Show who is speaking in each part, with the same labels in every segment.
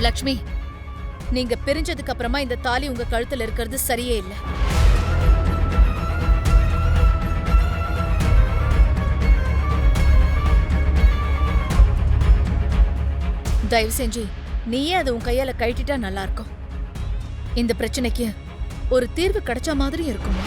Speaker 1: லக்ஷ்மி, நீங்க பிரிஞ்சதுக்கு அப்புறமா இந்த தாலி உங்க கழுத்துல இருக்கிறது சரியே இல்ல. தயவு செஞ்சு நீயே அதை உன் கையால கழட்டிட்டா நல்லா இருக்கும். இந்த பிரச்சனைக்கு ஒரு தீர்வு கிடைச்ச மாதிரி இருக்குமா?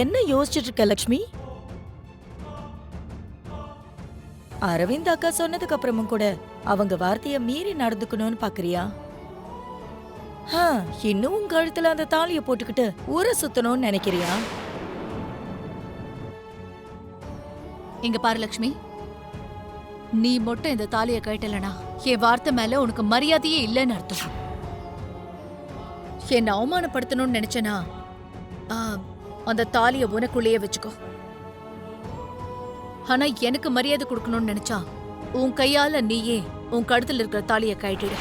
Speaker 2: என்ன யோசிச்சுட்டு இருக்க லக்ஷ்மி? அரவிந்த் அக்கா சொன்னதுக்கு அப்புறமும் கூட அவங்க வார்த்தைய மீறி நடந்துக்கணும்னு பாக்குறியா? இன்னும் உங்க கழுத்துல அந்த தாலிய போட்டுக்கிட்டு ஊரை சுத்தணும்னு நினைக்கிறியா?
Speaker 1: இங்க பாரு லக்ஷ்மி, நீ மட்டும் இந்த தாலிய கழட்டலனா என் வார்த்தை மேல உனக்கு மரியாதையே இல்லைன்னு அர்த்தம். என்ன அவமானப்படுத்தணும்னு நினைச்சனா அந்த தாலிய உனக்குள்ளேயே வச்சுக்கோ. ஆனா எனக்கு மரியாதை கொடுக்கணும்னு நினைச்சா உன் கையால நீயே உன் கழுத்துல இருக்கிற தாலிய கழட்டிடு.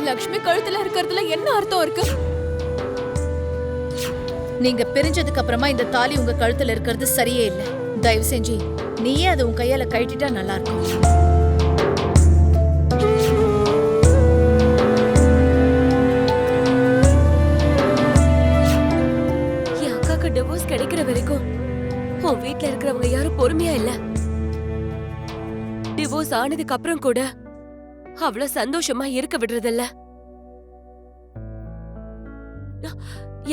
Speaker 3: லக்ஷ்மி கழுத்துல இருக்கிறதுல என்ன அர்த்தம் இருக்கு?
Speaker 1: நீங்க பிரிஞ்சதுக்கு அப்புறமா இந்த தாலி உங்க கழுத்துல இருக்கிறது சரியே இல்ல. தயவு செஞ்சு நீயே அதை உன் கையால கழட்டிட்டா நல்லா இருக்கும்.
Speaker 3: என் அக்காக்கு டிவோர்ஸ் கிடைக்கிற வரைக்கும் உன் வீட்ல இருக்கிறவங்க யாரும் பொறுமையா இல்ல. டிவோர்ஸ் ஆனதுக்கு அப்புறம் கூட அவ்வளவு சந்தோஷமா இருக்க விடுறதில்ல.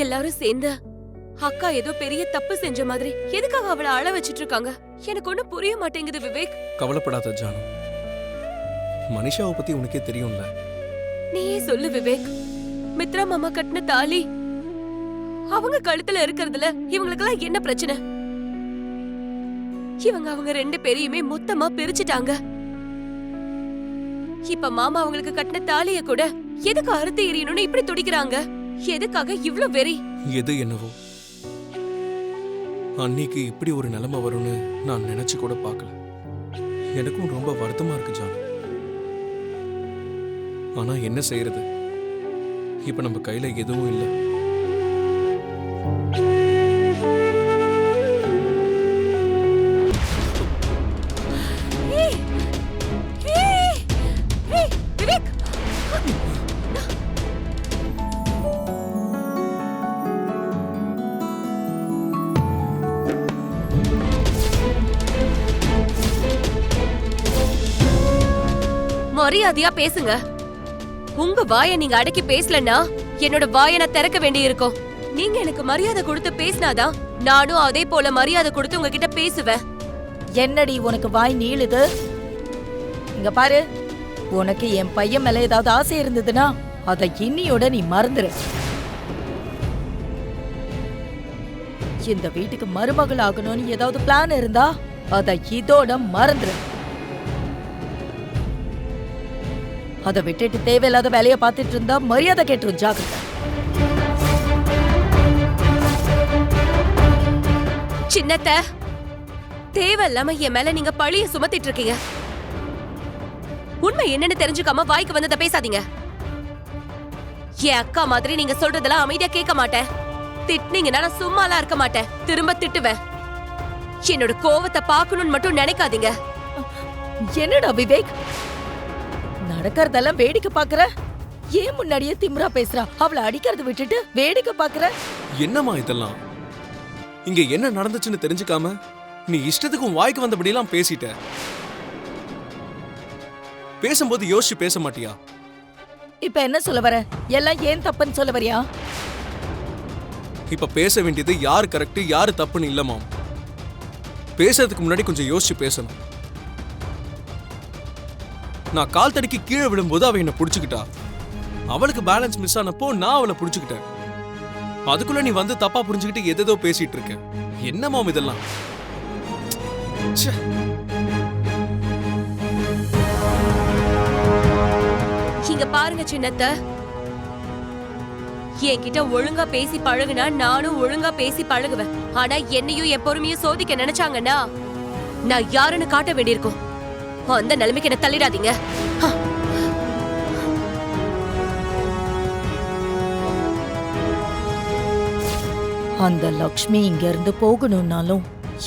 Speaker 3: எல்லாரும் சேர்ந்து அக்கா ஏதோ பெரிய தப்பு செஞ்ச மாதிரி எதுக்காக அவளை அழ வச்சிட்டு இருக்காங்க? எனக்கு ஒண்ணும் புரிய மாட்டேங்குது விவேக்.
Speaker 4: கவலைப்படாத ஜானு, மனிஷாவை பத்தி உனக்கே தெரியும்ல.
Speaker 3: நீயே சொல்லு விவேக், மித்ரா மாமா கட்டின தாலி அவங்க கழுத்துல இருக்கிறதுல இவங்களுக்கெல்லாம் என்ன பிரச்சனை? இவங்க அவங்க ரெண்டு பேரையுமே மொத்தமா பிரிச்சுட்டாங்க. இப்ப மாமா அவங்களுக்கு கட்டின தாலிய கூட எதுக்கு அறுத்து எறியணும்னு இப்படி துடிக்கிறாங்க? எதுக்காக இவ்ளோ வெறி?
Speaker 4: எது என்னவோ, அன்னைக்கு இப்படி ஒரு நிலைமை வரும்னு நான் நினைச்சு கூட பார்க்கல. எனக்கும் ரொம்ப வருத்தமா இருக்கு ஜானு. ஆனா என்ன செய்யறது, இப்ப நம்ம கையில எதுவும் இல்லை.
Speaker 3: மரியாதையா பேசுங்க. உங்க வாயை நீங்க அடக்கி பேசலன்னா என்னோட வாயை நான் திறக்க வேண்டி இருக்கும். நீங்க எனக்கு மரியாதை கொடுத்து பேசினாதான் நானும் அதே போல மரியாதை கொடுத்து உங்ககிட்ட பேசுவேன்.
Speaker 2: என்னடி உனக்கு வாய் நீளுது? இங்க பாரு, உனக்கு என் பையன் மேல ஏதாவது ஆசை இருந்ததுன்னா அதை இன்னியோட நீ மறந்துரு. இந்த வீட்டுக்கு மருமகள் ஆகணும்னு ஏதாவது பிளான் இருந்தா அதை இதோட மறந்துரு. அதை விட்டுட்டு தேவையில்லாத வேலையை பார்த்துட்டு இருந்தா மரியாதை கேட்டுரும். ஜாக்கிரதை.
Speaker 3: சின்னத்த, தேவையில்லாம என் மேல நீங்க பழிய சுமத்திட்டு இருக்கீங்க. உண்மை என்னன்னு தெரிஞ்சுக்காம வாய்க்கு வந்தத பேசாதீங்க. என் அக்கா மாதிரி நீங்க சொல்றதெல்லாம் அமைதியா கேட்க மாட்டேன். திட்டினீங்கன்னா நான் சும்மாலாம் இருக்க மாட்டேன், திரும்ப திட்டுவேன். என்னோட கோவத்தை பார்க்கணும்னு மட்டும் நினைக்காதீங்க.
Speaker 2: என்னடா விவேக், நடக்கறதெல்லாம் வேடிக்கை பாக்குற? ஏன் முன்னாடியே திமிரா பேசுறா? அவளை அடிக்கிறத விட்டுட்டு வேடிக்கை பாக்குற?
Speaker 4: என்னம்மா இதெல்லாம்? இங்க என்ன நடந்துச்சுன்னு தெரிஞ்சுக்காம நீ இஷ்டத்துக்கும் வாய்க்கு வந்தபடியெல்லாம் பேசிட்ட. பேசும்போது யோசிச்சு பேச மாட்டியா?
Speaker 2: இப்ப என்ன சொல்ல வர? எல்லாம் ஏன் தப்புன்னு சொல்ல வரியா?
Speaker 4: இப்ப பேச வேண்டியது யாரு கரெக்ட் யாரு தப்புன்னு இல்ல மாம். பேசுறதுக்கு முன்னாடி கொஞ்சம் யோசிச்சு பேசணும். நான் கால் தடிக்கு கீழே விடும்போது அவ என்ன புடிச்சுக்கிட்டா. அவளுக்கு பேலன்ஸ் மிஸ் ஆனப்போ நான் அவளை புடிச்சுக்கிட்டேன். அதுக்குள்ள நீ வந்து தப்பா புரிஞ்சுக்கிட்டு எதேதோ பேசிட்டு இருக்க. என்ன மாம் இதெல்லாம்? ச்சே.
Speaker 3: இங்க பாருங்க சின்னத்த, என்கிட்ட ஒழுங்கா பேசி பழகுனா நானும் ஒழுங்கா பேசி பழகுவேன். ஆனா என்னையும் என் பொறுமையும் சோதிக்க நினைச்சாங்கன்னா நான் யாருன்னு காட்ட வேண்டியிருக்கும். அந்த நிலைமைக்கு என்ன தள்ளிடாதீங்க.
Speaker 2: அந்த லக்ஷ்மி இங்க இருந்து போகணும்னாலும்,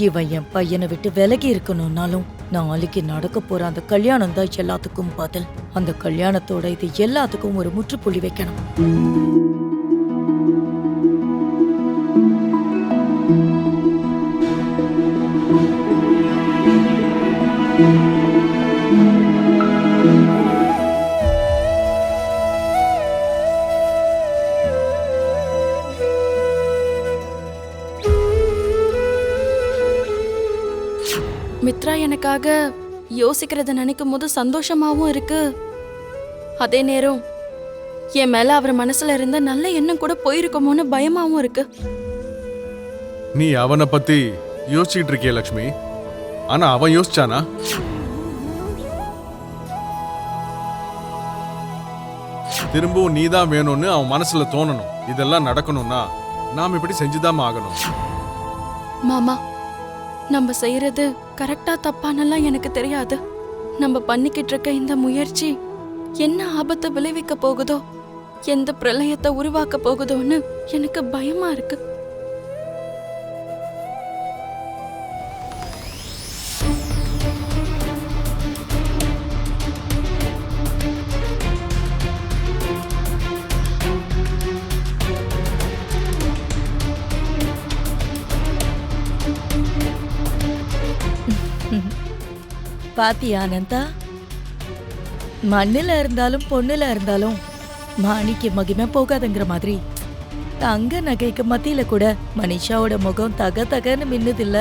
Speaker 2: இவன் என் பையனை விட்டு விலகி இருக்கணும்னாலும், நாளைக்கு நடக்க போற அந்த கல்யாணம் தான் எல்லாத்துக்கும் பதில். அந்த கல்யாணத்தோட இது எல்லாத்துக்கும் ஒரு முற்றுப்புள்ளி வைக்கணும்.
Speaker 5: மித்ரா எனக்காக யோசிக்கிறத நினைக்கும் போது சந்தோஷமாவும் இருக்கு. அதே நேரம் என் மேல அவர் மனசுல இருந்த நல்ல எண்ணம் கூட போயிருக்குமோன்னு பயமாவும் இருக்கு.
Speaker 6: நீ அவனை பத்தி யோசிச்சுட்டு இருக்கிய லக்ஷ்மி, ஆனா அவன் யோசிச்சானா? திரும்பவும் நீதான் வேணும்னு அவன் மனசுல தோணணும். இதெல்லாம் நடக்கணும்னா நாம இப்படி செஞ்சுதான் ஆகணும்.
Speaker 5: மாமா, நம்ம செய்யறது கரெக்டா தப்பானெல்லாம் எனக்கு தெரியாது. நம்ம பண்ணிக்கிட்டு இருக்க இந்த முயற்சி என்ன ஆபத்தை விளைவிக்க போகுதோ, எந்த பிரளயத்தை உருவாக்க போகுதோன்னு எனக்கு பயமா இருக்கு.
Speaker 2: பாத்தியா அனந்தா, மண்ணுல இருந்தாலும் பொண்ணுல இருந்தாலும் மாணிக்கு மகிமை போகாதுங்கிற மாதிரி தங்க நகைக்கு மத்தியில கூட மனிஷாவோட முகம் தக தகன்னு மின்னுதில்ல.